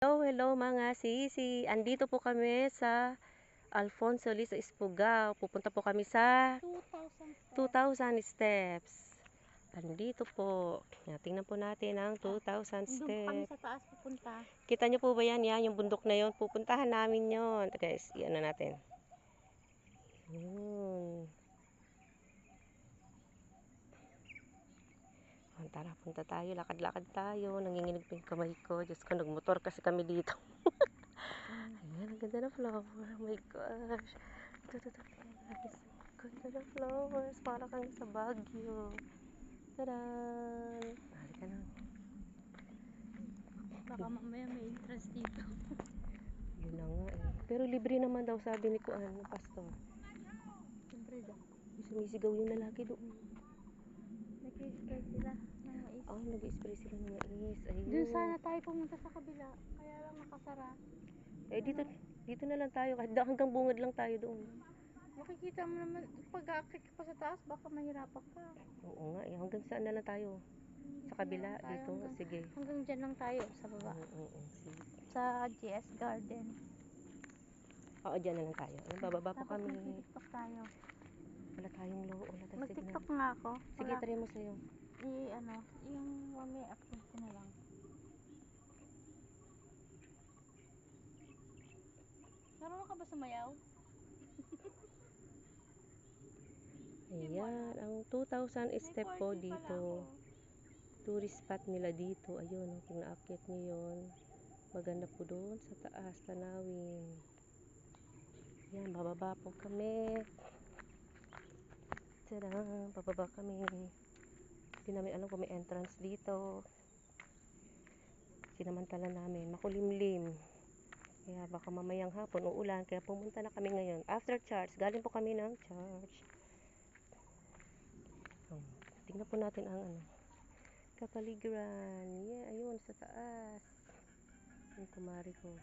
Hello, hello mga sisi. Andito po kami sa Alfonso Lis Espugao. Pupunta po kami sa 2,000 steps. Andito po. Tingnan po natin ang 2,000 Doon po kami steps. sa taas pupunta. Kita nyo po ba yan? Yan, yung bundok na yon. Pupuntahan namin yon. Guys, iyan na natin. Yun. Tara, punta tayo. Lakad-lakad tayo. Nanginginig pa yung kamay ko. Diyos ko, nagmotor kasi kami dito. Ayan, ang ganda na flower. Oh my gosh. Ito. Guys. Ganda na flowers. Para kang sa Baguio. Tadaan! Halika na. Baka mamaya may interest dito. Yun na nga eh. Pero libre naman daw sabi ni Kuan, ng pastor. Siyempre daw. Sumisigaw yung lalaki doon. Nag-i-spray sila ng mais. Oh, nag-spray sila ng mais. Ayun. Doon sana tayo pumunta sa kabila. Kaya lang nakasara. Eh, dito na lang tayo. Kahit hanggang bungad lang tayo doon. Makikita mo naman, pag-aakit ka pa sa taas, baka mahirapan ka. Oo nga eh. Hanggang saan na lang tayo? Sa kabila, dito. Sige. Hanggang dyan lang tayo, sa baba. Sige. Sa GS Garden. Oo, dyan na lang tayo. Ayun, bababa po Tapos kami. mag-tiktok tayo. Wala tayong wala tayong signal. Mag-tiktok nga ako. Sige, try mo sa'yo. Yung may upload ko na lang. Marunong ka ba sumayaw? Ayan, ang 2,000 step po dito. Tourist spot nila dito. Ayun, kung naakyat nyo yun. Maganda po doon sa taas, tanawin. Ayan, bababa po kami. Tada, bababa kami. Hindi namin alam kung may entrance dito. Sinamantala namin, makulimlim. Kaya baka mamayang hapon uulan, kaya pumunta na kami ngayon. After church, galing po kami ng church. Tingnan po natin ang kapaligiran. Yeah, ayun, sa taas. Yung kumari ko.